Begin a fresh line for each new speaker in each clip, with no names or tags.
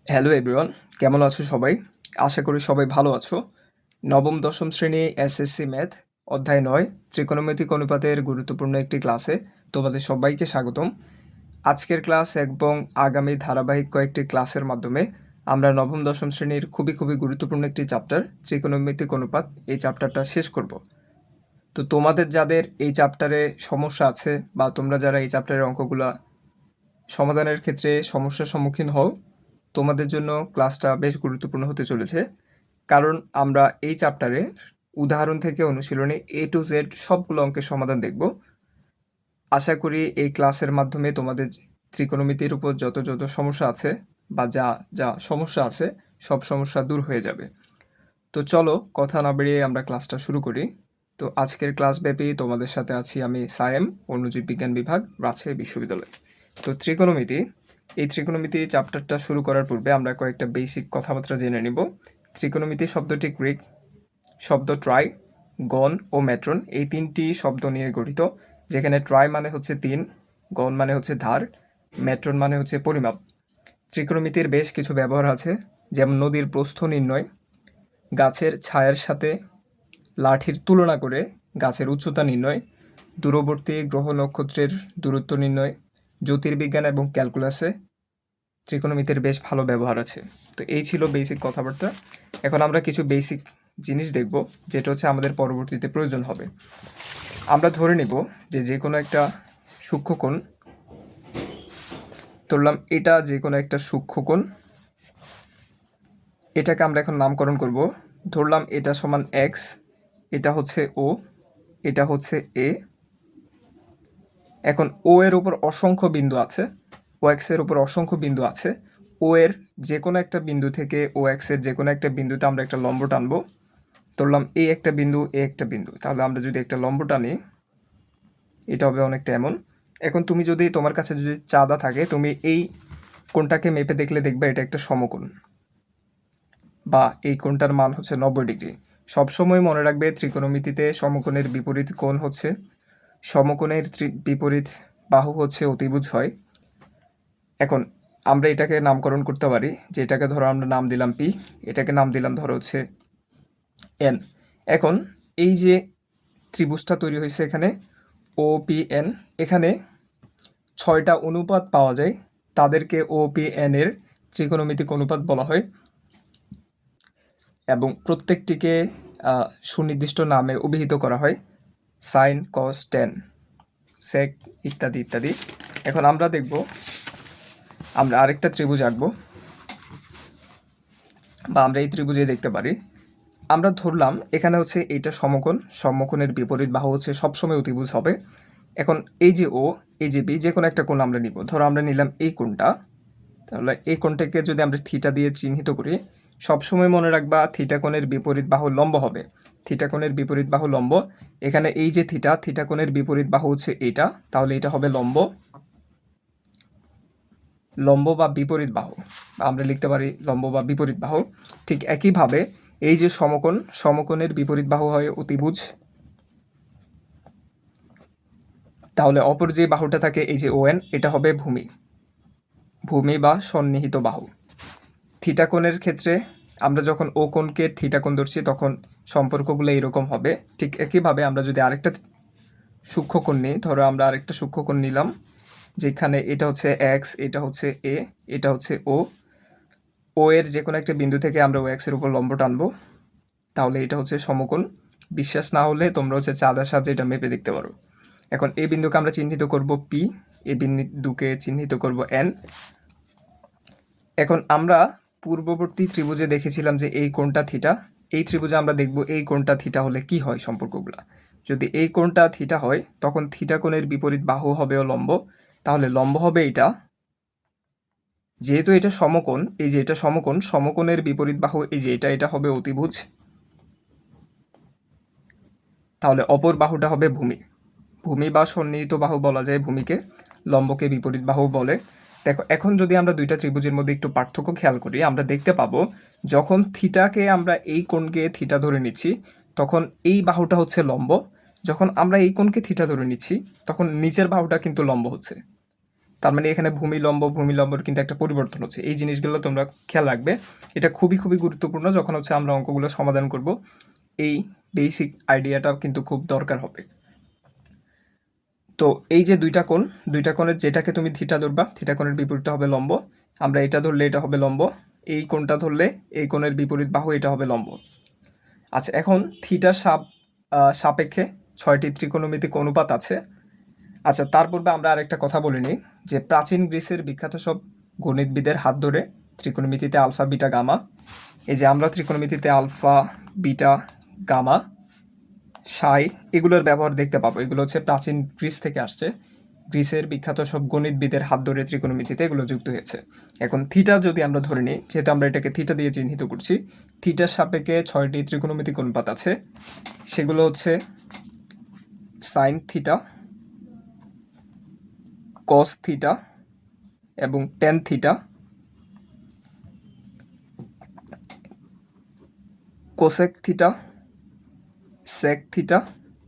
Hello everyone, কেমন আছো সবাই? আশা করি সবাই ভালো আছো। নবম দশম শ্রেণী এসএসসি ম্যাথ অধ্যায় ৯ ত্রিকোণমিতিক অনুপাতের গুরুত্বপূর্ণ একটি ক্লাসে তোমাদের সবাইকে স্বাগতম। আজকের ক্লাস এবং আগামী ধারাবাহিক কয়েকটি ক্লাসের মাধ্যমে আমরা নবম দশম শ্রেণীর খুবই গুরুত্বপূর্ণ একটি চ্যাপ্টার ত্রিকোণমিতিক অনুপাত এই চ্যাপ্টারটা শেষ করব। তো তোমাদের যাদের এই চ্যাপ্টারে সমস্যা আছে বা তোমরা যারা এই চ্যাপ্টারের অঙ্কগুলা সমাধানের ক্ষেত্রে সমস্যার সম্মুখীন হও, তোমাদের জন্য ক্লাসটা বেশ গুরুত্বপূর্ণ হতে চলেছে। কারণ আমরা এই চ্যাপ্টারে উদাহরণ থেকে অনুশীলনী A to Z সবগুলো অঙ্কের সমাধান দেখব। আশা করি এই ক্লাসের মাধ্যমে তোমাদের ত্রিকোণমিতির উপর যত সমস্যা আছে বা যা সমস্যা আছে সব সমস্যা দূর হয়ে যাবে। তো চলো কথা না বেরিয়ে আমরা ক্লাসটা শুরু করি। তো আজকের ক্লাসব্যাপী তোমাদের সাথে আছি আমি সায়েম, অণুজীব বিজ্ঞান বিভাগ, রাজশাহী বিশ্ববিদ্যালয়। তো এই ত্রিকোণমিতি চ্যাপ্টারটা শুরু করার পূর্বে আমরা কয়েকটা বেসিক কথাবার্তা জেনে নিব। ত্রিকোণমিতি শব্দটি গ্রিক শব্দ ট্রাই, গণ ও ম্যাট্রন এই তিনটি শব্দ নিয়ে গঠিত, যেখানে ট্রাই মানে হচ্ছে ৩, গণ মানে হচ্ছে ধার, ম্যাট্রন মানে হচ্ছে পরিমাপ। ত্রিকোণমিতির বেশ কিছু ব্যবহার আছে, যেমন নদীর প্রস্থ নির্ণয়, গাছের ছায়ার সাথে লাঠির তুলনা করে গাছের উচ্চতা নির্ণয়, দূরবর্তী গ্রহ নক্ষত্রের দূরত্ব নির্ণয়, জ্যোতির্বিজ্ঞান এবং ক্যালকুলাসে ত্রিকোণমিতির বেশ ভালো ব্যবহার আছে। তো এই ছিল বেসিক কথাবার্তা। এখন আমরা কিছু বেসিক জিনিস দেখব, যেটা হচ্ছে আমাদের পরবর্তীতে প্রয়োজন হবে। আমরা ধরে নিব যে কোনো একটা সূক্ষ্মকোণ ধরলাম, এটা যে কোনো একটা সূক্ষ্মকোণ, এটাকে আমরা এখন নামকরণ করব। ধরলাম এটা সমান এক্স, এটা হচ্ছে ও, এটা হচ্ছে এ। এখন ও এর উপর অসংখ্য বিন্দু আছে, ও এক্সের উপর অসংখ্য বিন্দু আছে। ও এর যে কোনো একটা বিন্দু থেকে ও এক্সের যে কোনো একটা বিন্দুতে আমরা একটা লম্ব টানবো। ধরলাম এ একটা বিন্দু, এ একটা বিন্দু, তাহলে আমরা যদি একটা লম্ব টানি এটা হবে অনেকটা এমন। এখন তুমি যদি তোমার কাছে যদি চাঁদা থাকে, তুমি এই কোণটাকে মেপে দেখলে দেখবে এটা একটা সমকোণ, বা এই কোণটার মান হচ্ছে 90 ডিগ্রি। সবসময় মনে রাখবে ত্রিকোণমিতিতে সমকোণের বিপরীত কোণ হচ্ছে, সমকোণের বিপরীত বাহু হচ্ছে অতিভুজ হয়। এখন আমরা এটাকে নামকরণ করতে পারি, যে এটাকে ধরো আমরা নাম দিলাম পি, এটাকে নাম দিলাম ধরো হচ্ছে এন। এখন এই যে ত্রিভুজটা তৈরি হয়েছে এখানে ও পি এন, এখানে 6টা অনুপাত পাওয়া যায়, তাদেরকে ও পি এন এর ত্রিকোণমিতিক অনুপাত বলা হয়, এবং প্রত্যেকটিকে সুনির্দিষ্ট নামে অভিহিত করা হয়, সাইন, কস, টেন, সেক ইত্যাদি ইত্যাদি। এখন আমরা দেখব, আমরা আরেকটা ত্রিভুজ আঁকবো, বা আমরা এই ত্রিভুজে দেখতে পারি। আমরা ধরলাম এখানে হচ্ছে এইটা সমকোণ, সমকোণের বিপরীত বাহু হচ্ছে সবসময় অতিভুজ হবে। এখন এই যে ও, এই যে বি, যে কোনো একটা কোণ আমরা নিব। ধরো আমরা নিলাম এই কোণটা, তাহলে এই কোণটাকে যদি আমরা থিটা দিয়ে চিহ্নিত করি, সবসময় মনে রাখবা থিটা কোণের বিপরীত বাহু লম্ব হবে। থিটা কোণের বিপরীত বাহু লম্ব, এখানে এই যে থিটা কোণের বিপরীত বাহু হচ্ছে এইটা, তাহলে এটা হবে লম্ব, লম্ব বা বিপরীত বাহু, আমরা লিখতে পারি লম্ব বা বিপরীত বাহু। ঠিক একইভাবে এই যে সমকোণ, সমকোণের বিপরীত বাহু হয় অতিভুজ, তাহলে অপর যে বাহুটা থাকে এই যে ওএন, এটা হবে ভূমি, ভূমি বা সন্নিহিত বাহু। থিটা কোণের ক্ষেত্রে আমরা যখন ও কোণকে থিটা কোণ ধরছি তখন সম্পর্কগুলো এরকম হবে। ঠিক একইভাবে আমরা যদি আরেকটা সূক্ষ্মকোণ নিই, ধরো আমরা আরেকটা সূক্ষ্মকোণ নিলাম, যেখানে এটা হচ্ছে এক্স, এটা হচ্ছে এ, এটা হচ্ছে ও। ও এর যে কোনো একটা বিন্দু থেকে আমরা ও এক্সের উপর লম্ব টানবো, তাহলে এটা হচ্ছে সমকোণ। বিশ্বাস না হলে তোমরা হচ্ছে চাঁদার সাহায্যে এটা মেপে দেখতে পারো। এখন এই বিন্দুকে আমরা চিহ্নিত করব পি, এই বিন্দুকে চিহ্নিত করব এন। এখন আমরা পূর্ববর্তী ত্রিভুজে দেখেছিলাম যে এই কোণটা থিটা, এই ত্রিভুজে আমরা দেখব এই কোণটা থিটা হলে কি হয় সম্পর্কগুলো। যদি এই কোণটা থিটা হয় তখন থিটা কোণের বিপরীত বাহু হবে লম্ব, তাহলে লম্ব হবে এটা। যেহেতু এটা সমকোণ, এই যে এটা সমকোণ, সমকোণের বিপরীত বাহু এই যে এটা হবে অতিভুজ, তাহলে অপর বাহুটা হবে ভূমি। ভূমি বা সন্নিহিত বাহু বলা যায় ভূমিকে, লম্বকে বিপরীত বাহু বলে। দেখো এখন যদি আমরা দুইটা ত্রিভুজের মধ্যে একটু পার্থক্য খেয়াল করি, আমরা দেখতে পাবো যখন থিটাকে আমরা এই কোণকে থিটা ধরে নিচ্ছি তখন এই বাহুটা হচ্ছে লম্ব, যখন আমরা এই কোণকে থিটা ধরে নিচ্ছি তখন নিচের বাহুটা কিন্তু লম্ব হচ্ছে। তার মানে এখানে ভূমি লম্বর কিন্তু একটা পরিবর্তন হচ্ছে। এই জিনিসগুলো তোমরা খেয়াল রাখবে। এটা খুবই গুরুত্বপূর্ণ যখন হচ্ছে আমরা অঙ্কগুলো সমাধান করব। এই বেসিক আইডিয়াটা কিন্তু খুব দরকার হবে। তো এই যে দুইটা কোণের যেটাকে তুমি থিটা ধরবা, থিটা কোণের বিপরীতটা হবে লম্ব। আমরা এটা ধরলে এটা হবে লম্ব, এই কোণটা ধরলে এই কোণের বিপরীত বাহু এটা হবে লম্ব। আচ্ছা, এখন থিটার সাপেক্ষে 6টি ত্রিকোণমিতিক অনুপাত আছে। আচ্ছা, তার পূর্বে আমরা আরেকটা কথা বলে নিই যে প্রাচীন গ্রিসের বিখ্যাত সব গণিতবিদের হাত ধরে ত্রিকোণমিতিতে আলফা বিটা গামা, এই যে আমরা ত্রিকোণমিতিতে আলফা বিটা গামা সাই এগুলোর ব্যবহার দেখতে পাবো। এগুলো হচ্ছে প্রাচীন গ্রিস থেকে আসছে। গ্রিসের বিখ্যাত সব গণিতবিদের হাত ধরে ত্রিকোণমিতিতে এগুলো যুক্ত হয়েছে। এখন থিটা যদি আমরা ধরে নিই, যেহেতু আমরা এটাকে থিটা দিয়ে চিহ্নিত করছি, থিটার সাপেক্ষে 6টি ত্রিকোণমিতিক অনুপাত আছে। সেগুলো হচ্ছে সাইন থিটা, কস থিটা এবং tan theta, cosec theta, sec theta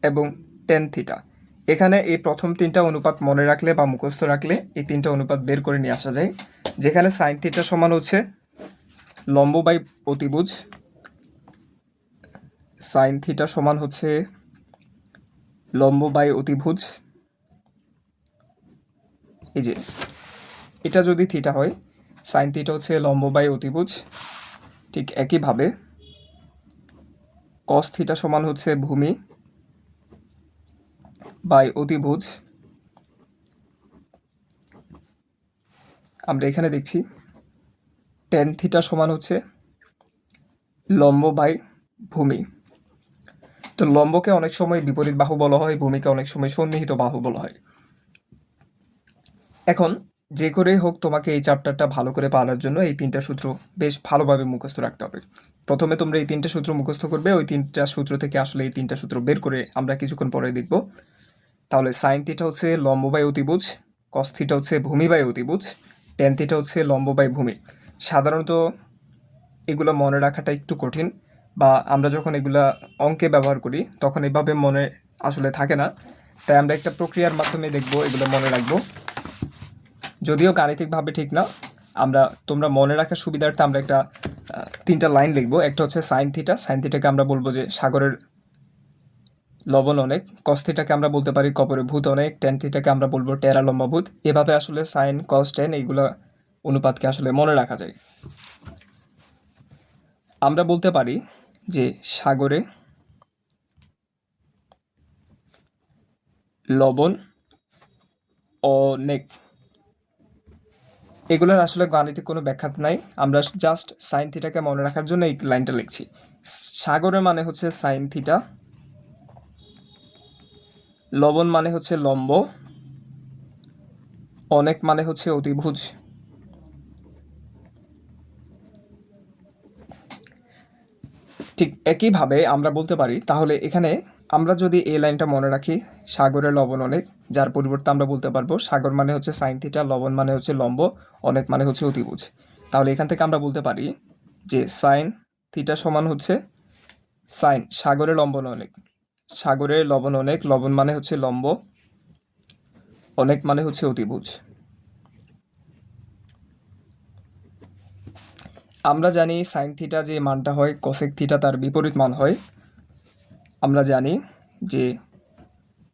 এবং টেন থিটা। এখানে এই প্রথম 3টা অনুপাত মনে রাখলে বা মুখস্থ রাখলে এই 3টা অনুপাত বের করে নিয়ে আসা যায়। যেখানে সাইন থিটা সমান হচ্ছে লম্ব বাই অতিভুজ, সাইন থিটা সমান হচ্ছে লম্ব বাই অতিভুজ। এই যে এটা যদি থিটা হয়, সাইন থিটা হচ্ছে লম্ব বাই অতিভুজ। ঠিক একইভাবে কস থিটা সমান হচ্ছে ভূমি বাই অতিভুজ। আমরা এখানে দেখছি টেন থিটা সমান হচ্ছে লম্ব বাই ভূমি। তো লম্বকে অনেক সময় বিপরীত বাহু বলা হয়, ভূমিকে অনেক সময় সন্নিহিত বাহু বলা হয়। এখন যে করেই হোক তোমাকে এই চ্যাপ্টারটা ভালো করে পারার জন্য এই 3টা সূত্র বেশ ভালোভাবে মুখস্থ রাখতে হবে। প্রথমে তোমরা এই 3টা সূত্র মুখস্থ করবে, ওই 3টা সূত্র থেকে আসলে এই 3টা সূত্র বের করে আমরা কিছুক্ষণ পরে দেখব। তাহলে সাইন থিটা হচ্ছে লম্ব বাই অতিভুজ, কস থিটা হচ্ছে ভূমি বাই অতিভুজ, টেন থিটা হচ্ছে লম্ব বাই ভূমি। সাধারণত এগুলো মনে রাখাটা একটু কঠিন, বা আমরা যখন এগুলা অঙ্কে ব্যবহার করি তখন এভাবে মনে আসলে থাকে না। তাই আমরা একটা প্রক্রিয়ার মাধ্যমে দেখব, এগুলো মনে রাখবো। যদিও গাণিতিকভাবে ঠিক না, তোমরা মনে রাখার সুবিধার্থে আমরা একটা 3টা লাইন লিখবো। একটা হচ্ছে সাইন থিটা, সাইন থিটাকে আমরা বলবো যে সাগরের লবণ অনেক, কস থিটাকে আমরা বলতে পারি কপরে ভূত অনেক, টেন থিটাকে আমরা বলবো টেরা লম্বা ভূত। এভাবে আসলে সাইন কস টেন এইগুলো অনুপাতকে আসলে মনে রাখা যায়। আমরা বলতে পারি যে সাগরে লবণ অনেক, এগুলোর আসলে গাণিতিক কোনো ব্যাখ্যা নাই, আমরা জাস্ট সাইন থিটাকে মনে রাখার জন্য এই লাইনটা লিখছি। সাগরের মানে হচ্ছে সাইন থিটা, লবণ মানে হচ্ছে লম্ব, অনেক মানে হচ্ছে অতিভুজ। ঠিক একইভাবে আমরা বলতে পারি, তাহলে এখানে আমরা যদি এই লাইনটা মনে রাখি, সাগরের লবণ অনেক, যার পরিবর্তে আমরা বলতে পারবো সাগর মানে হচ্ছে সাইন থিটা, লবণ মানে হচ্ছে লম্ব, অনেক মানে হচ্ছে অতিভুজ। তাহলে এখান থেকে আমরা বলতে পারি যে সাইন থিটা সমান হচ্ছে সাইন সাগরের লবণ অনেক, সাগরের লবণ অনেক, লবণ মানে হচ্ছে লম্ব, অনেক মানে হচ্ছে অতিভুজ। আমরা জানি সাইন থিটা যে মানটা হয় কসেক থিটা তার বিপরীত মান হয়। আমরা জানি যে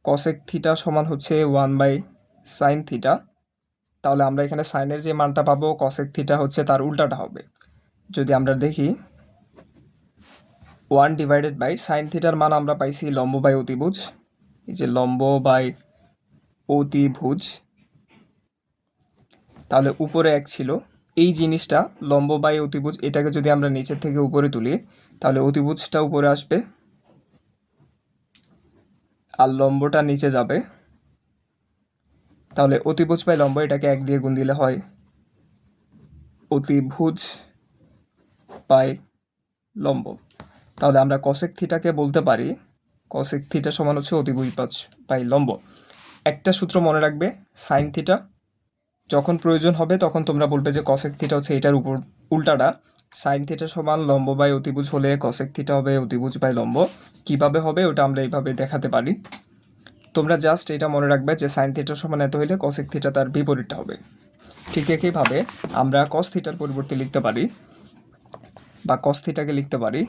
কসেক থিটা সমান হচ্ছে 1/sin থিটা। তাহলে আমরা এখানে সাইনের যে মানটা পাবো কসেক থিটা হচ্ছে তার উল্টাটা হবে। যদি আমরা দেখি 1/sin থিটার মান আমরা পাইছি লম্ব বাই অতিভুজ, এই যে লম্ব বাই অতিভুজ। তাহলে উপরে 1 ছিল, এই জিনিসটা লম্ব বাই অতিভুজ, এটাকে যদি আমরা নিচের থেকে উপরে তুলি তাহলে অতিভুজটা উপরে আসবে আর লম্বটা নিচে যাবে। তাহলে অতিভুজ বাই লম্ব, এটাকে 1 দিয়ে গুণ দিলে হয় অতিভুজ বাই লম্ব। তাহলে আমরা কসেক থিটাকে বলতে পারি কসেক থিটা সমান হচ্ছে অতিভুজ বাই লম্ব। একটা সূত্র মনে রাখবে, সাইন থিটা যখন প্রয়োজন হবে তখন তোমরা বলবে যে কসেক থিটা হচ্ছে এটার উপর উল্টাটা। সাইন থিটা সমান লম্ব বাই অতিভুজ হলে কসেক থিটা হবে অতিভুজ বাই লম্ব। কিভাবে হবে ওটা আমরা এইভাবে দেখাতে পারি। তোমরা জাস্ট এটা মনে রাখবে যে সাইন থিটা সমান এত হইলে কসেক থিটা তার বিপরীতটা হবে। ঠিক একইভাবে আমরা কস থিটার পরিবর্তে লিখতে পারি বা কস থিটাকে লিখতে পারি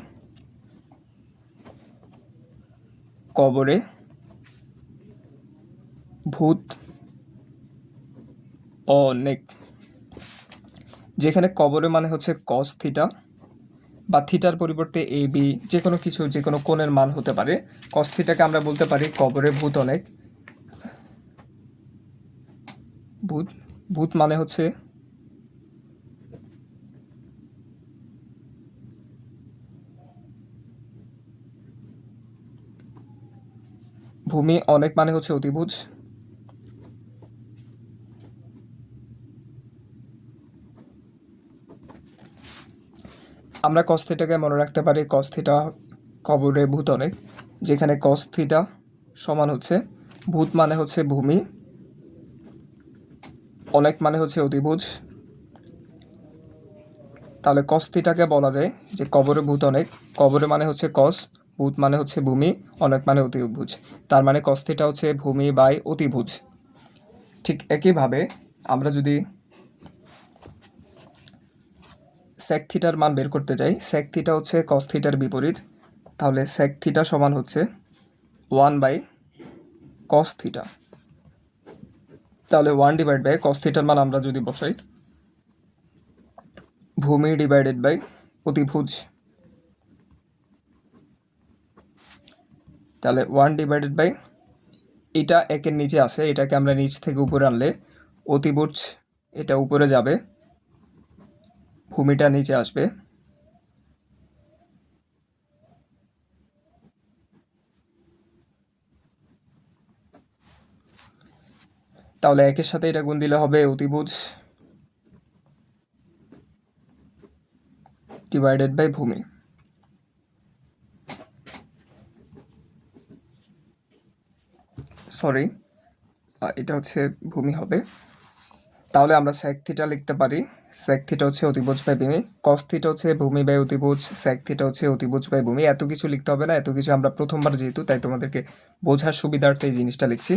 কবরে ভূত অনেক, যেখানে কবরে মানে হচ্ছে কস থিটা বা থিটার পরিবর্তে এ বি যে কোনো কিছু যে কোনো কোণের মান হতে পারে। কস থিটাকে আমরা বলতে পারি কবরে ভূত অনেক। ভূত ভূত মানে হচ্ছে ভূমি, অনেক মানে হচ্ছে অতিভুজ। আমরা কস থিটাকে মনে রাখতে পারি কস থিটা কবরে ভূত অনেক, যেখানে কস থিটা সমান হচ্ছে ভূত মানে হচ্ছে ভূমি, অনেক মানে হচ্ছে অতিভুজ। তাহলে কস থিটাকে বলা যায় যে কবরে ভূত অনেক, কবরে মানে হচ্ছে কস, ভূত মানে হচ্ছে ভূমি, অনেক মানে অতিভুজ। তার মানে কস থিটা হচ্ছে ভূমি বাই অতিভুজ। ঠিক একইভাবে আমরা যদি সেক থিটার মান বের করতে চাই, সেক থিটা হচ্ছে কস থিটার বিপরীত, তাহলে সেক থিটা সমান হচ্ছে 1/cos থিটা। তাহলে 1/cos থিটার মান আমরা যদি বসাই, ভূমি ডিভাইডেড বাই অতিভুজ, তাহলে 1/, এটা একের নিচে আছে, এটাকে আমরা নিচ থেকে উপরে আনলে অতিভুজ এটা উপরে যাবে, ভূমিটা নিচে আসবে। তাহলে একের সাথে এটা গুণ দিলে হবে অতিভুজ ডিভাইডেড বাই ভূমি। সরি, এটা হচ্ছে ভূমি হবে। তাহলে আমরা সেক থিটা লিখতে পারি, সেক থিটা হচ্ছে অতিভুজ বাই ভূমি, কস থিটা হচ্ছে ভূমি বাই অতিভুজ, সেক থিটা হচ্ছে অতিভুজ বাই ভূমি। এত কিছু লিখতে হবে না, এত কিছু আমরা প্রথমবার যেহেতু, তাই তোমাদেরকে বোঝার সুবিধার্থে এই জিনিসটা লিখছি।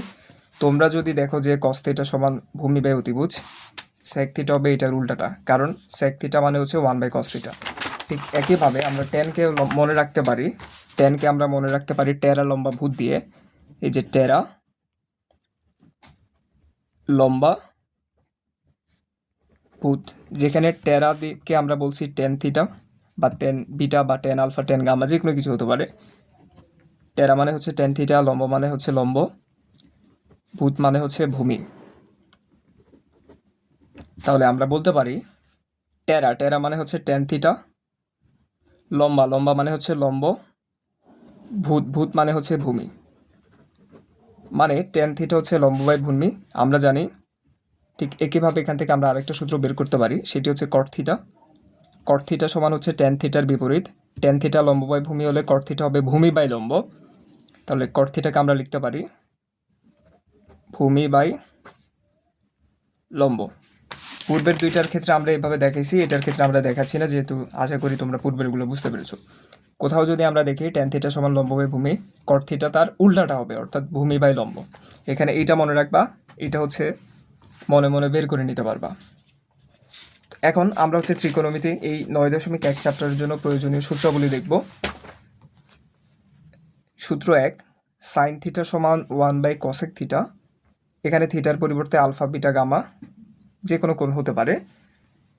তোমরা যদি দেখো যে কস থিটা সমান ভূমি বাই অতিভুজ, সেক থিটা হবে এটার উল্টাটা, কারণ সেক থিটা মানে হচ্ছে 1/cos থিটা। ঠিক একইভাবে আমরা টেনকে মনে রাখতে পারি, টেনকে আমরা মনে রাখতে পারি টেরা লম্বা ভূত দিয়ে। এই যে টেরা লম্বা ভূত, যেখানে টেরা দিকে আমরা বলছি টেন থিটা বা টেন বিটা বা টেন আলফা টেন গামা যে কোনো কিছু হতে পারে। টেরা মানে হচ্ছে টেন থিটা, লম্ব মানে হচ্ছে লম্ব, ভূত মানে হচ্ছে ভূমি। তাহলে আমরা বলতে পারি টেরা, টেরা মানে হচ্ছে টেন থিটা, লম্বা, লম্বা মানে হচ্ছে লম্ব, ভূত, ভূত মানে হচ্ছে ভূমি। মানে টেন থিটা হচ্ছে লম্ব বাই ভূমি আমরা জানি। ঠিক একইভাবে এখান থেকে আমরা আরেকটা সূত্র বের করতে পারি, সেটি হচ্ছে কট থিটা। কট থিটা সমান হচ্ছে টেন থিটার বিপরীত, টেন থিটা লম্ব বাই ভূমি হলে কট থিটা হবে ভূমি বাই লম্ব। তাহলে কট থিটাকে আমরা লিখতে পারি ভূমি বাই লম্ব। পূর্বের দুইটার ক্ষেত্রে আমরা এভাবে দেখাইছি, এটার ক্ষেত্রে আমরা দেখাচ্ছি না, যেহেতু আশা করি তোমরা পূর্বেরগুলো বুঝতে পেরেছো। কোথাও যদি আমরা দেখি টেন থিটা সমান লম্ব বাই ভূমি, কট থিটা তার উল্টাটা হবে, অর্থাৎ ভূমি বাই লম্ব। এখানে এইটা মনে রাখবা, এটা হচ্ছে মনে মনে বের করে নিতে পারবা। এখন আমরা হচ্ছে ত্রিকোণমিতি এই 9.1 চ্যাপ্টারের জন্য প্রয়োজনীয় সূত্রগুলি দেখব। সূত্র 1, সাইন থিটা সমান 1/cosec থিটা। এখানে থিটার পরিবর্তে আলফা বিটা গামা যে কোনো কোণ হতে পারে।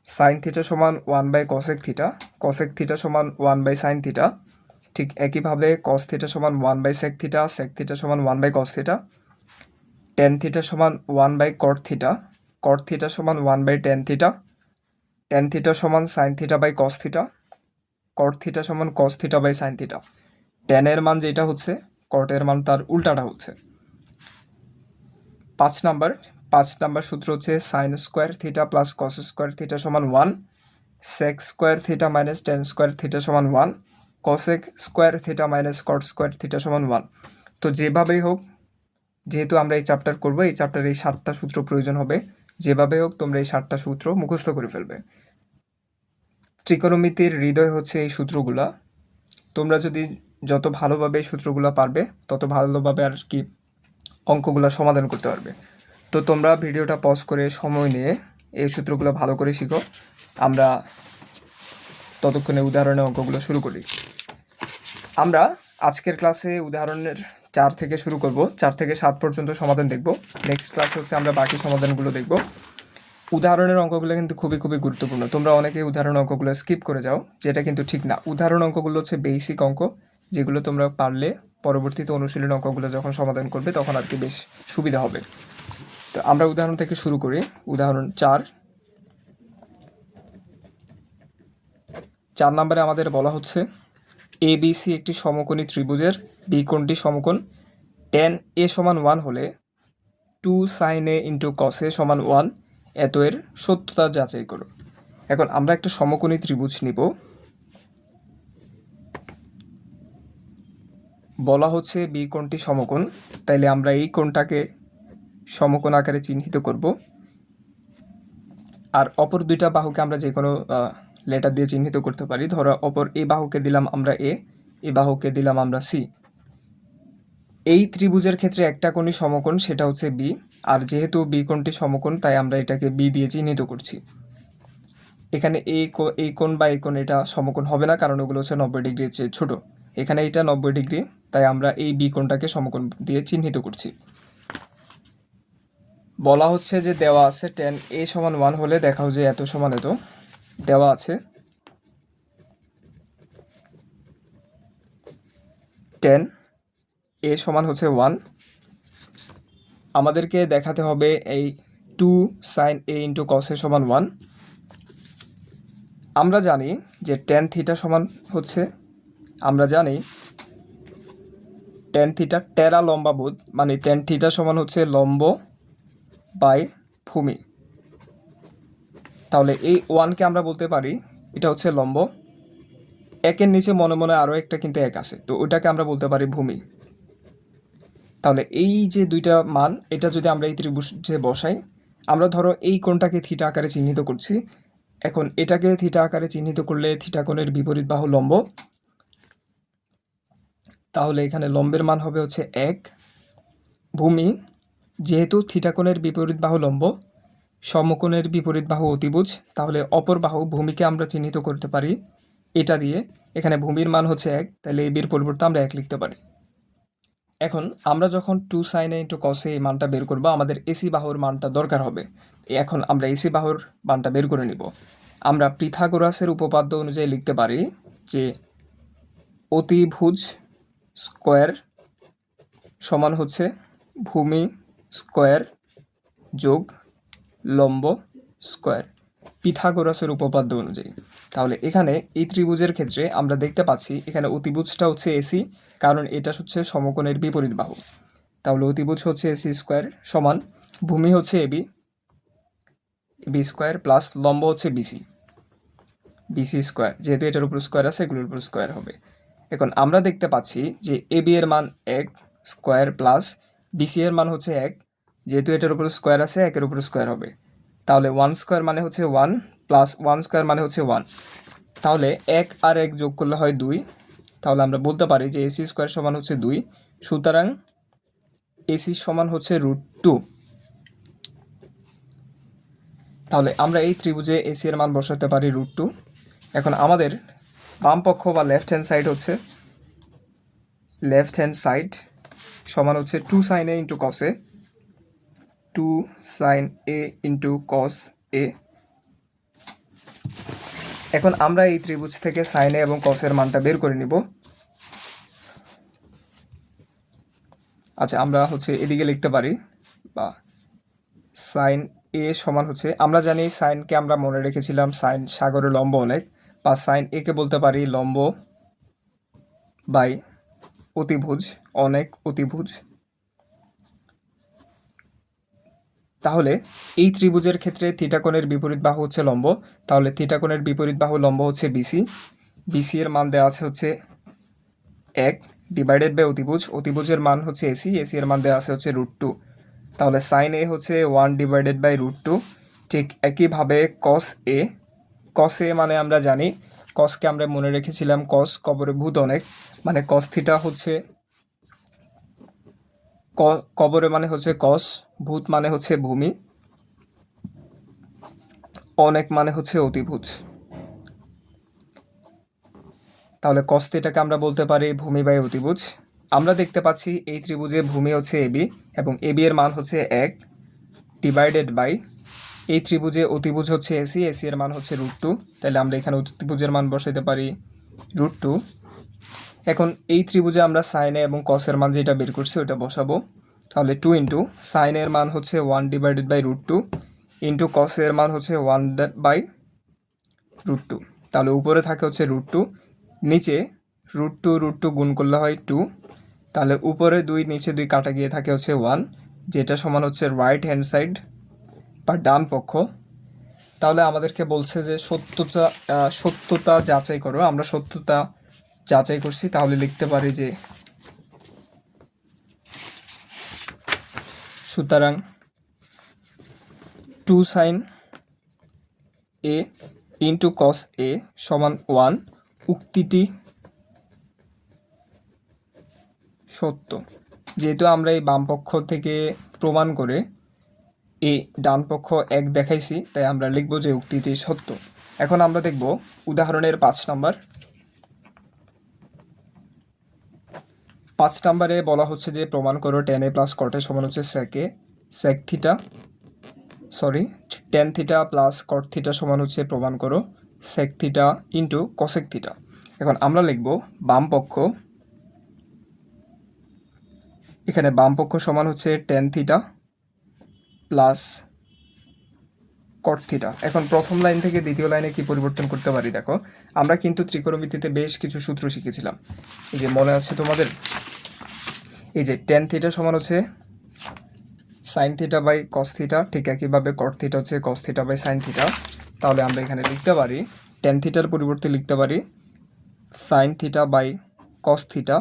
সাইন থিটা সমান 1/cosec থিটা, cosec থিটা সমান 1/sin থিটা। ঠিক একইভাবে cos থিটা সমান 1/sec থিটা, sec থিটা সমান 1/cos থিটা। tan থিটা সমান 1/cot থিটা, cot থিটা সমান 1/tan থিটা। tan থিটা সমান sin theta by cos theta, cot theta সমান cos theta by sin theta. tan এর মান যেটা হচ্ছে cot এর মান তার উল্টাটা হচ্ছে। 5 নাম্বার সূত্র হচ্ছে sin square theta plus cos square theta সমান 1, sec square theta minus tan square theta সমান 1, cosec square theta minus cot square theta সমান 1। তো যেভাবেই হোক, যেহেতু আমরা এই চ্যাপ্টার করবো, এই চ্যাপ্টারে এই 7টা সূত্র প্রয়োজন হবে, যেভাবে হোক তোমরা এই 7টা সূত্র মুখস্থ করে ফেলবে। ত্রিকোণমিতির হৃদয় হচ্ছে এই সূত্রগুলা। তোমরা যদি যত ভালোভাবে এই সূত্রগুলো পারবে, তত ভালোভাবে আর কি অঙ্কগুলো সমাধান করতে পারবে। তো তোমরা ভিডিওটা পজ করে সময় নিয়ে এই সূত্রগুলো ভালো করে শিখো। আমরা ততক্ষণে উদাহরণের অঙ্কগুলো শুরু করি। আমরা আজকের ক্লাসে উদাহরণের 4 থেকে শুরু করব, 4 থেকে 7 পর্যন্ত সমাধান দেখব। নেক্সট ক্লাসে হচ্ছে আমরা বাকি সমাধানগুলো দেখব। উদাহরণের অঙ্কগুলো কিন্তু খুবই গুরুত্বপূর্ণ। তোমরা অনেকেই উদাহরণ অঙ্কগুলো স্কিপ করে যাও, যেটা কিন্তু ঠিক না। উদাহরণ অঙ্কগুলো হচ্ছে বেসিক অঙ্ক, যেগুলো তোমরা পারলে পরবর্তীতে অনুশীলন অঙ্কগুলো যখন সমাধান করবে তখন আর কি বেশ সুবিধা হবে। তো আমরা উদাহরণ থেকে শুরু করি। উদাহরণ 4 নম্বরে আমাদের বলা হচ্ছে ABC একটি সমকোণী ত্রিভুজের বি কোণটি সমকোণ tan a সমান 1 হলে 2 sin a into cos a সমান 1 এত এর সত্যতা যাচাই করো। এখন আমরা একটা সমকোণী ত্রিভুজ নিব। বলা হচ্ছে বি কোণটি সমকোণ, তাইলে আমরা এই কোণটাকে সমকোণ আকারে চিহ্নিত করব। আর অপর দুইটা বাহুকে আমরা যে কোনো লেটার দিয়ে চিহ্নিত করতে পারি। ধরো অপর এই বাহুকে দিলাম আমরা এ, এই বাহুকে দিলাম আমরা সি। এই ত্রিভুজের ক্ষেত্রে একটা কোণই সমকোণ, সেটা হচ্ছে বি। আর যেহেতু বি কোণটি সমকোণ, তাই আমরা এটাকে বি দিয়ে চিহ্নিত করছি। এখানে এই কোণ বা এই কোণ এটা সমকোণ হবে না, কারণ ওগুলো হচ্ছে 90 ডিগ্রির চেয়ে ছোট। এখানে এটা 90 ডিগ্রি, তাই আমরা এই বি কোণটাকে সমকোণ দিয়ে চিহ্নিত করছি। বলা হচ্ছে যে দেওয়া আছে tan a সমান 1 হলে দেখাও যে এত সমান এত। দেওয়া আছে tan a সমান হচ্ছে 1। আমাদেরকে দেখাতে হবে এই 2 sin a into cos a সমান 1। আমরা জানি যে tan থিটা সমান হচ্ছে, আমরা জানি tan থিটা টেরা লম্বাবোধ, মানে tan থিটা সমান হচ্ছে লম্ব বাই ভূমি। তাহলে এই 1কে আমরা বলতে পারি এটা হচ্ছে লম্ব। একের নিচে মনে মনে আরও একটা কিন্তু 1 আছে, তো ওইটাকে আমরা বলতে পারি ভূমি। তাহলে এই যে দুইটা মান, এটা যদি আমরা এই ত্রিভুজে বসাই, আমরা ধরো এই কোণটাকে থিটা আকারে চিহ্নিত করছি। এখন এটাকে থিটা আকারে চিহ্নিত করলে থিটা কোণের বিপরীত বাহু লম্ব, তাহলে এখানে লম্বের মান হবে হচ্ছে 1। ভূমি, যেহেতু থিটা কোণের বিপরীত বাহু লম্ব, সমকোণের বিপরীত বাহু অতিভুজ, তাহলে অপর বাহু ভূমিকে আমরা চিহ্নিত করতে পারি এটা দিয়ে। এখানে ভূমির মান হচ্ছে 1, তাহলে এই বির পরিবর্তে আমরা 1 লিখতে পারি। এখন আমরা যখন 2 sin a into cos a এই মানটা বের করবো, আমাদের এসি বাহুর মানটা দরকার হবে। এখন আমরা এসি বাহুর মানটা বের করে নিব। আমরা পিথাগোরাসের উপপাদ্য অনুযায়ী লিখতে পারি যে অতিভুজ স্কোয়ার সমান হচ্ছে ভূমি স্কোয়ার যোগ লম্ব স্কোয়ার, পিথাগোরাসের উপপাদ্য অনুযায়ী। তাহলে এখানে এই ত্রিভুজের ক্ষেত্রে আমরা দেখতে পাচ্ছি এখানে অতিভুজটা হচ্ছে এসি, কারণ এটা হচ্ছে সমকোণের বিপরীত বাহু। তাহলে অতিভুজ হচ্ছে এসি স্কোয়ার সমান ভূমি হচ্ছে এবি, বি স্কোয়ার প্লাস লম্ব হচ্ছে বিসি, বিসি স্কোয়ার। যেহেতু এটার উপর স্কোয়ার আছে, এগুলোর উপর স্কোয়ার হবে। এখন আমরা দেখতে পাচ্ছি যে এবি এর মান 1 স্কোয়ার প্লাস বিসি এর মান হচ্ছে 1। যেহেতু এটার উপর স্কোয়ার আছে, 1-এর উপর স্কোয়ার হবে। তাহলে 1 স্কোয়ার মানে হচ্ছে 1 প্লাস 1 স্কোয়ার মানে হচ্ছে 1। তাহলে 1 আর 1 যোগ করলে হয় 2। তাহলে আমরা বলতে পারি যে এসি স্কোয়ার সমান হচ্ছে 2। সুতরাং এসি সমান হচ্ছে √2। তাহলে আমরা এই ত্রিভুজে এসি এর মান বসাতে পারি √2। এখন আমাদের বাম পক্ষ বা লেফট হ্যান্ড সাইড হচ্ছে, লেফট হ্যান্ড সাইড সমান হচ্ছে 2 sin a into cos a, 2 sin a into cos a। এখন আমরা এই ত্রিভুজ থেকে sin a এবং cos এর মানটা বের করে নিব। আচ্ছা, আমরা হচ্ছে এদিকে লিখতে পারি বা sin a সমান হচ্ছে, আমরা জানি সাইনকে আমরা মনে রেখেছিলাম সাইন সাগরের লম্ব অনেক, বা sin a কে বলতে পারি লম্ব বাই অতিভুজ, অনেক অতিভুজ। তাহলে এই ত্রিভুজের ক্ষেত্রে থিটা কোণের বিপরীত বাহু হচ্ছে লম্ব, তাহলে থিটা কোণের বিপরীত বাহু লম্ব হচ্ছে বিসি। বিসি এর মান দেওয়া আছে হচ্ছে 1 ডিভাইডেড বাই অতিভুজ, অতিভুজের মান হচ্ছে এসি, এসি এর মান দেওয়া আছে হচ্ছে √2। তাহলে সাইন এ হচ্ছে 1 ডিভাইডেড বাই √2। ঠিক একইভাবে cos a, cos a মানে আমরা জানি কসকে আমরা মনে রেখেছিলাম কস কবরে ভূত অনেক, মানে cos থিটা হচ্ছে কবরে মানে হচ্ছে কস, ভূত মানে হচ্ছে ভূমি, অনেক মানে হচ্ছে অতিভুজ। তাহলে কস থিটাকে আমরা বলতে পারি ভূমি বাই অতিভুজ। আমরা দেখতে পাচ্ছি এই ত্রিভুজে ভূমি হচ্ছে এবি এবং এবি এর মান হচ্ছে 1 ডিভাইডেড বাই এই ত্রিভুজে অতিভুজ হচ্ছে এসি, এসি এর মান হচ্ছে √2। তাহলে আমরা এখানে অতিভুজের মান বসাইতে পারি √2। এখন এই ত্রিভুজে আমরা সাইনে এবং কসের মান যেটা বের করছি ওটা বসাবো। তাহলে 2 ইন্টু সাইনের মান হচ্ছে 1 ডিভাইডেড বাই √2 ইন্টু কসের মান হচ্ছে 1 বাই √2। তাহলে উপরে থাকে হচ্ছে √2, নিচে √2 গুণ করলে হয় 2। তাহলে উপরে 2 নিচে 2 কাটা গিয়ে থাকে হচ্ছে 1, যেটা সমান হচ্ছে রাইট হ্যান্ড সাইড বা ডান পক্ষ। তাহলে আমাদেরকে বলছে যে সত্যতা যাচাই করো। আমরা সত্যতা যাচাই করছি, তাহলে লিখতে পারি যে সুতরাং 2 সাইন এ ইন্টু কস এ সমান 1 উক্তিটি সত্য। যেহেতু আমরা এই বাম পক্ষ থেকে প্রমাণ করে এই ডান পক্ষ 1 দেখাইছি, তাই আমরা লিখব যে উক্তিটি সত্য। এখন আমরা দেখব উদাহরণের 5 নাম্বার। 5 নাম্বারে বলা হচ্ছে যে প্রমাণ করো tan a plus cot a সমান হচ্ছে sec theta, sorry tan theta plus cot theta সমান হচ্ছে প্রমাণ করো sec theta into cosec theta. এখন আমরা লিখব বাম পক্ষ, এখানে বাম পক্ষ সমান হচ্ছে tan theta plus cot theta. এখন প্রথম লাইন থেকে দ্বিতীয় লাইনে কি পরিবর্তন করতে পারি দেখো। আমরা কিন্তু ত্রিকোণমিতিতে বেশ কিছু সূত্র শিখেছিলাম, এই যে মনে আছে তোমাদের, এই যে tan থিটা সমান হচ্ছে sine theta by cos theta, ঠিক একইভাবে কট থিটা হচ্ছে cos theta by sine theta. তাহলে আমরা এখানে লিখতে পারি tan থিটার পরিবর্তে লিখতে পারি sine theta by cos theta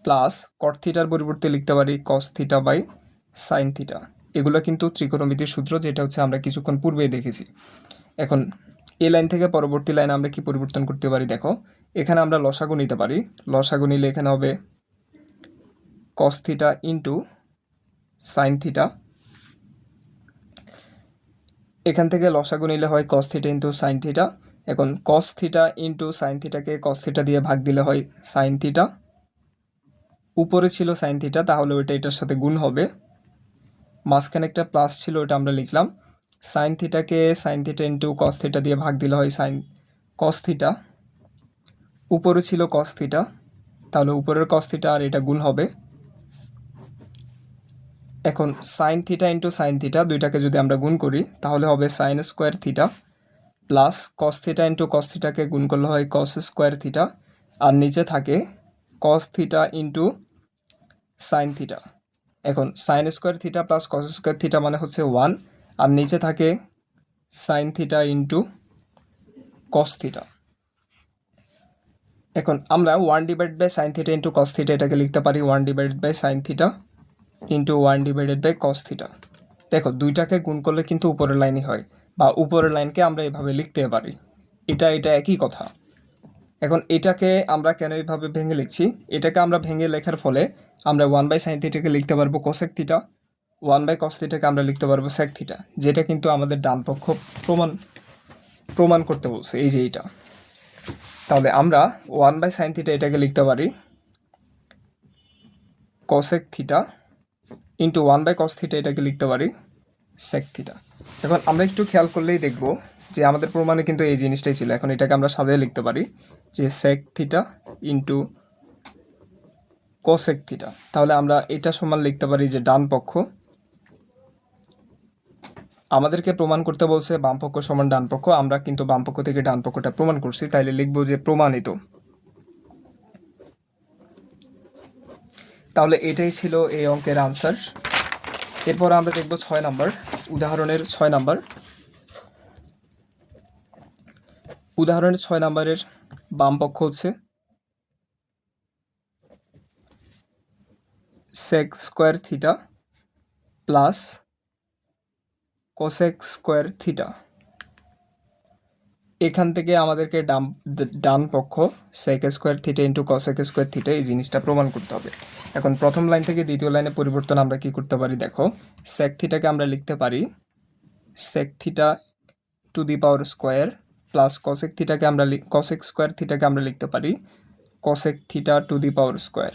plus cot থিটার পরিবর্তে লিখতে পারি cos theta by sine theta. এগুলো কিন্তু ত্রিকোণমিতির সূত্র, যেটা হচ্ছে আমরা কিছুক্ষণ পূর্বেই দেখেছি। এখন এই লাইন থেকে পরবর্তী লাইনে আমরা কি পরিবর্তন করতে পারি দেখো। এখানে আমরা লসাগু নিতে পারি, লসাগু নিলে এখানে হবে cos theta into sine theta. এখান থেকে লসাগু নিলে হয় cos theta into sine theta. এখন কস থিটা ইন্টু সাইন থিটাকে কস থিটা দিয়ে ভাগ দিলে হয় সাইন থিটা। উপরে ছিল সাইন থিটা, তাহলে ওইটা এটার সাথে গুণ হবে। মাঝখানে একটা প্লাস ছিল, ওটা আমরা লিখলাম। সাইন থিটাকে sine theta into cos theta দিয়ে ভাগ দিলে হয় সাইন কস থিটা। উপরে ছিল কস থিটা, তাহলে উপরের কস থিটা আর এটা গুণ হবে। এখন sine theta into sine theta দুইটাকে যদি আমরা গুণ করি তাহলে হবে sine square theta plus cos theta into cos থিটাকে গুণ করলে হয় কস স্কোয়ার থিটা, আর নিচে থাকে cos theta into sine theta. এখন sine square theta plus cos square theta মানে হচ্ছে 1, আর নিচে থাকে sine theta into cos theta. এখন আমরা 1 divide by sine theta into cos theta এটাকে লিখতে পারি 1 divided by sine theta into 1 divided by cos theta. দেখো দুইটাকে গুণ করলে কিন্তু উপরের লাইনই হয়, বা উপরের লাইনকে আমরা এভাবে লিখতে পারি। এটা একই কথা। এখন এটাকে আমরা কেন এইভাবে ভেঙে লিখছি, এটাকে আমরা ভেঙে লেখার ফলে আমরা 1 বাই সাইন থিটাকে লিখতে পারবো কোসেক থিটা, 1 বাই কস থিটাকে আমরা লিখতে পারবো সেক থিটা, যেটা কিন্তু আমাদের ডান পক্ষ প্রমাণ করতে বলছে, এই যে এইটা। তাহলে আমরা 1 বাই সাইন থিটা এটাকে লিখতে পারি cosec theta into 1 by cos theta এটাকে লিখতে পারি সেক থিটা। এখন আমরা একটু খেয়াল করলেই দেখব যে আমাদের প্রমাণে কিন্তু এই জিনিসটাই ছিল। এখন এটাকে আমরা সাজিয়ে লিখতে পারি যে sec theta into cosec theta. তাহলে আমরা এটা সমান লিখতে পারি যে ডান পক্ষ, আমাদেরকে প্রমাণ করতে বলছে বাম পক্ষ সমান ডান পক্ষ, আমরা কিন্তু বাম পক্ষ থেকে ডান পক্ষটা প্রমাণ করছি, তাইলে লিখবো যে প্রমাণিত। তাহলে এটাই ছিল এই অঙ্কের আনসার। এরপর আমরা দেখব 6 নাম্বার, উদাহরণের 6 নাম্বার। উদাহরণের 6 নাম্বারের বাম পক্ষ হচ্ছে sec square theta plus cosec square theta. এখান থেকে আমাদেরকে ডান পক্ষ sec square theta into cosec square theta এই জিনিসটা প্রমাণ করতে হবে। এখন প্রথম লাইন থেকে দ্বিতীয় লাইনে পরিবর্তন আমরা কি করতে পারি দেখো, সেক থিটাকে আমরা লিখতে পারি sec theta to the power square plus cosec থিটাকে আমরা কসেক স্কোয়ার থিটাকে আমরা লিখতে পারি cosec theta to the power square.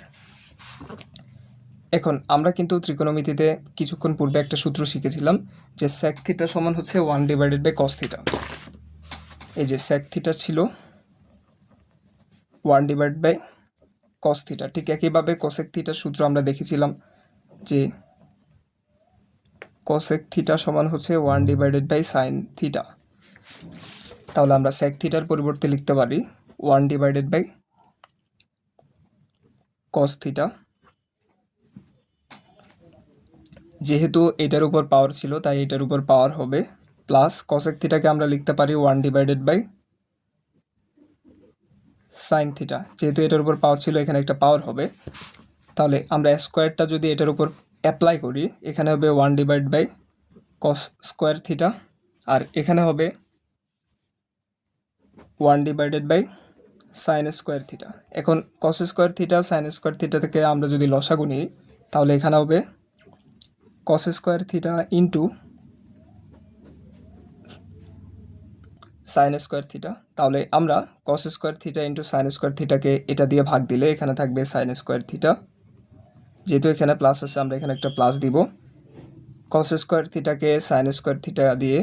এখন আমরা কিন্তু ত্রিকোণমিতিতে কিছুক্ষণ পূর্বে একটা সূত্র শিখেছিলাম যে সেক থিটা সমান হচ্ছে 1//cos থিটা। এই যে সেক থিটা ছিল 1//cos থিটা, ঠিক একইভাবে কোসেক থিটার সূত্র আমরা দেখেছিলাম যে কোসেক থিটা সমান হচ্ছে 1//sin থিটা। তাহলে আমরা সেক থিটার পরিবর্তে লিখতে পারি 1//cos থিটা। যেহেতু এটার উপর পাওয়ার ছিল তাই এটার উপর পাওয়ার হবে, প্লাস কসেক থিটাকে আমরা লিখতে পারি 1//sin থিটা। যেহেতু এটার উপর পাওয়ার ছিল এখানে একটা পাওয়ার হবে, তাহলে আমরা স্কোয়ারটা যদি এটার উপর অ্যাপ্লাই করি এখানে হবে 1//cos স্কোয়ার থিটা, আর এখানে হবে 1//sin স্কোয়ার থিটা। এখন cos square theta sine square theta থেকে আমরা যদি লসাগু নিই তাহলে এখানে হবে cos square theta into sine square theta. তাহলে আমরা cos square theta into sine square থিটাকে এটা দিয়ে ভাগ দিলে এখানে থাকবে সাইন স্কোয়ার থিটা। যেহেতু এখানে প্লাস আছে আমরা এখানে একটা প্লাস দিব। কস স্কোয়ার থিটাকে সাইন স্কোয়ার থিটা দিয়ে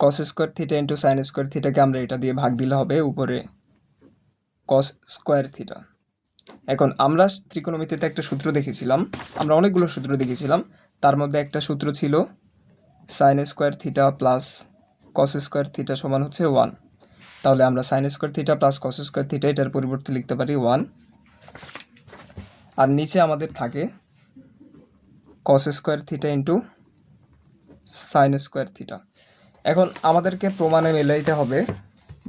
cos square theta into sine square থিটাকে আমরা এটা দিয়ে ভাগ দিলে হবে উপরে কস স্কোয়ার থিটা। এখন আমরা ত্রিকোণমিতিতে একটা সূত্র দেখেছিলাম, আমরা অনেকগুলো সূত্র দেখেছিলাম, তার মধ্যে একটা সূত্র ছিল sine square theta plus cos square theta সমান হচ্ছে 1। তাহলে আমরা sine square theta plus cos square theta এটার পরিবর্তে লিখতে পারি 1, আর নিচে আমাদের থাকে cos square theta into sine square theta. এখন আমাদেরকে প্রমাণে মেলাইতে হবে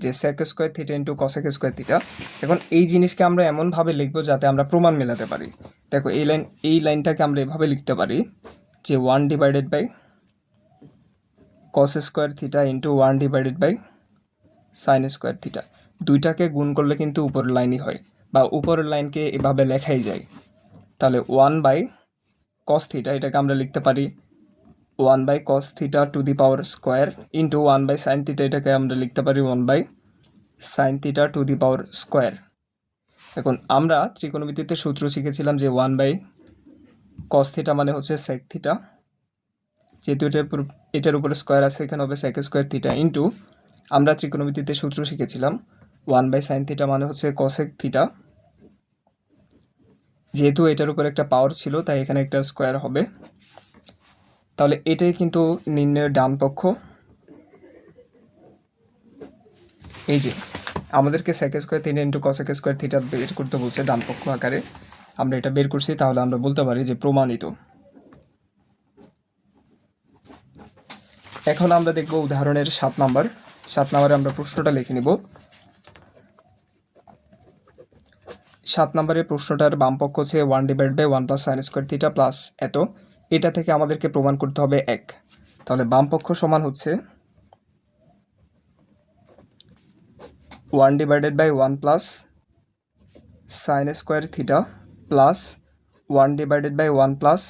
যে sec square theta into cosec square theta. এখন এই জিনিসকে আমরা এমনভাবে লিখবো যাতে আমরা প্রমাণ মেলাতে পারি। দেখো এই লাইনটাকে আমরা এভাবে লিখতে পারি যে 1//cos square theta into 1//sin square theta. দুইটাকে গুণ করলে কিন্তু উপরের লাইনই হয়, বা উপরের লাইনকে এভাবে লেখাই যায়। তাহলে 1/cos থিটা এটাকে আমরা লিখতে পারি 1/cos theta to the power square into 1/sin theta এটাকে আমরা লিখতে পারি 1/sin theta to the power square. এখন আমরা ত্রিকোণমিতিতে সূত্র শিখেছিলাম যে 1/cos থিটা মানে হচ্ছে সেক থিটা, যেহেতু এটার উপরে স্কোয়ার আছে এখানে হবে সেক স্কোয়ার থিটা ইন্টু আমরা ত্রিকোণমিতিতে সূত্র শিখেছিলাম 1/sin থিটা মানে হচ্ছে কসেক থিটা। যেহেতু এটার উপর একটা পাওয়ার ছিল তাই এখানে একটা স্কোয়ার হবে। তাহলে এটাই কিন্তু নির্ণয়ের ডান পক্ষ। এই যে আমাদেরকে sec square theta into cosec square theta বের করতে বলছে ডান পক্ষ আকারে, আমরা এটা বের করছি, তাহলে আমরা বলতে পারি যে প্রমাণিত। এখন আমরা দেখব উদাহরণের 7 নাম্বারে আমরা প্রশ্নটা লিখে নিব। 7 নম্বরের প্রশ্নটার বাম পক্ষ হচ্ছে 1/1 sin স্কোয়ার থিটা প্লাস এত, এটা থেকে আমাদেরকে প্রমাণ করতে হবে 1। তাহলে বাম পক্ষ সমান হচ্ছে 1/1 plus sin square theta plus 1/1 plus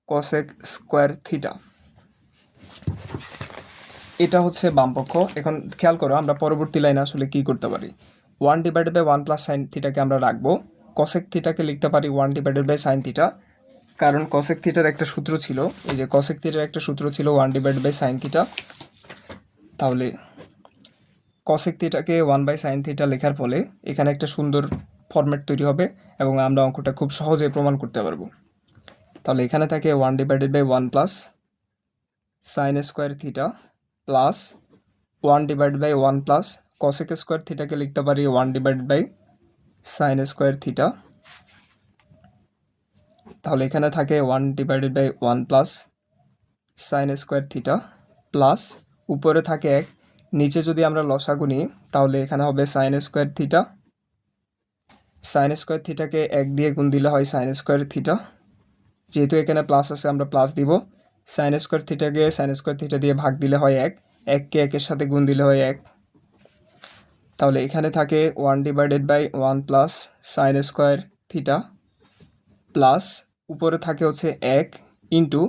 cosec square theta, এটা হচ্ছে বাম পক্ষ। এখন খেয়াল করো আমরা পরবর্তী লাইনে আসলে কি করতে পারি। 1/1 প্লাস সাইন থিটাকে আমরা রাখবো, কসেক থিটাকে লিখতে পারি 1/sin থিটা, কারণ কসেক থিটার একটা সূত্র ছিল, এই যে কসেক থিটার একটা সূত্র ছিল 1/sin থিটা। তাহলে কসেক থিটাকে 1/sin থিটা লেখার ফলে এখানে একটা সুন্দর ফরম্যাট তৈরি হবে এবং আমরা অঙ্কটা খুব সহজে প্রমাণ করতে পারবো। তাহলে এখানে থাকে 1/1 plus sine square theta plus 1/1 plus cosec square থিটাকে লিখতে পারি 1/sin স্কোয়ার থিটা। তাহলে এখানে থাকে 1/1 plus sine square theta plus উপরে থাকে 1, নিচে যদি আমরা লসাগু নিই তাহলে এখানে হবে sine square theta. Sine square থিটাকে 1 দিয়ে গুণ দিলে হয় সাইন স্কোয়ার থিটা, যেহেতু এখানে প্লাস আছে আমরা প্লাস দিব। সাইন স্কোয়ার থিটাকে সাইন স্কোয়ার থিটা দিয়ে ভাগ দিলে হয় 1, 1কে 1-এর সাথে গুণ দিলে হয় 1। তাহলে এখানে থাকে 1/1 plus sine square theta plus উপরে থাকে হচ্ছে 1 ইন্টু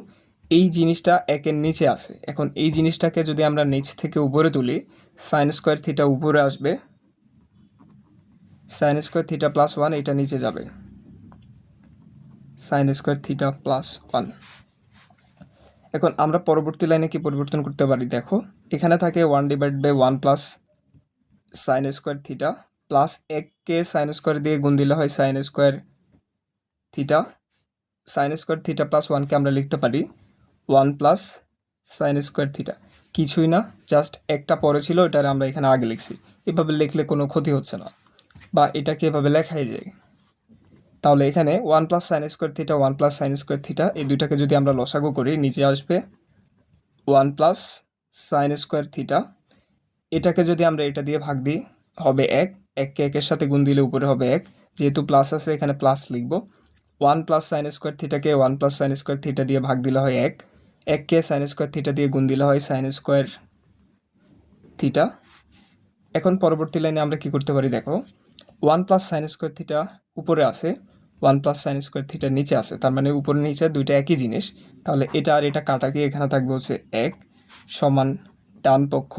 এই জিনিসটা 1-এর নিচে আছে। এখন এই জিনিসটাকে যদি আমরা নিচ থেকে উপরে তুলি, সাইন স্কোয়ার থিটা উপরে আসবে, সাইন স্কোয়ার থিটা প্লাস 1 এটা নিচে যাবে, সাইন স্কোয়ার থিটা প্লাস 1। এখন আমরা পরবর্তী লাইনে কি পরিবর্তন করতে পারি দেখো, এখানে থাকে 1/1 plus sine square theta plus 1কে সাইন স্কোয়ার দিয়ে গুণ দিলে হয় sine square theta. Sine square theta plus 1কে আমরা লিখতে পারি 1 প্লাস সাইন স্কোয়ার থিটা, কিছুই না, জাস্ট একটা পরে ছিল, এটার আমরা এখানে আগে লিখছি। এভাবে লিখলে কোনো ক্ষতি হচ্ছে না, বা এটাকে এভাবে লেখাই যায়। তাহলে এখানে 1 plus sine square theta 1 plus sine square theta এই দুইটাকে যদি আমরা লসাগু করি, নিচে আসবে 1 প্লাস সাইন স্কোয়ার থিটা। এটাকে যদি আমরা এটা দিয়ে ভাগ দিই হবে 1, 1কে 1-এর সাথে গুণ দিলে উপরে হবে 1, যেহেতু প্লাস আছে এখানে প্লাস লিখব। 1 প্লাস সাইন স্কোয়ার থিটাকে 1 প্লাস সাইন স্কোয়ার থিটা দিয়ে ভাগ দিলে হয় 1, 1কে সাইন স্কোয়ার থিটা দিয়ে গুণ দিলে হয় সাইন স্কোয়ার থিটা। এখন পরবর্তী লাইনে আমরা কি করতে পারি দেখো, 1 প্লাস সাইন স্কোয়ার থিটা উপরে আছে, 1 প্লাস সাইন স্কোয়ার থিটা নিচে আছে, তার মানে উপরে নিচে দুইটা একই জিনিস। তাহলে এটা আর এটা কাটা গিয়ে এখানে থাকবে হচ্ছে 1 সমান ডান পক্ষ।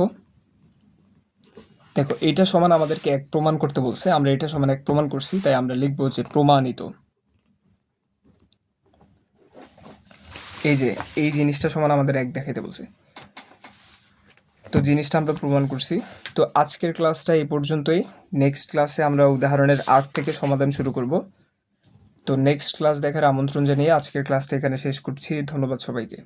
দেখো এটা সমান আমাদেরকে 1 প্রমাণ করতে বলছে, আমরা এটা সমান 1 প্রমাণ করছি, তাই আমরা লিখবো হচ্ছে প্রমাণিত। এই যে এই জিনিসটা সমান আমাদের 1 দেখাইতে বলছে, তো জিনিসটা আমরা প্রমাণ করছি। তো আজকের ক্লাসটা এই পর্যন্তই। নেক্সট ক্লাসে আমরা উদাহরণের 8 থেকে সমাধান শুরু করব। তো নেক্সট ক্লাস দেখার আমন্ত্রণ জানিয়ে আজকের ক্লাসটা এখানে শেষ করছি। ধন্যবাদ সবাইকে।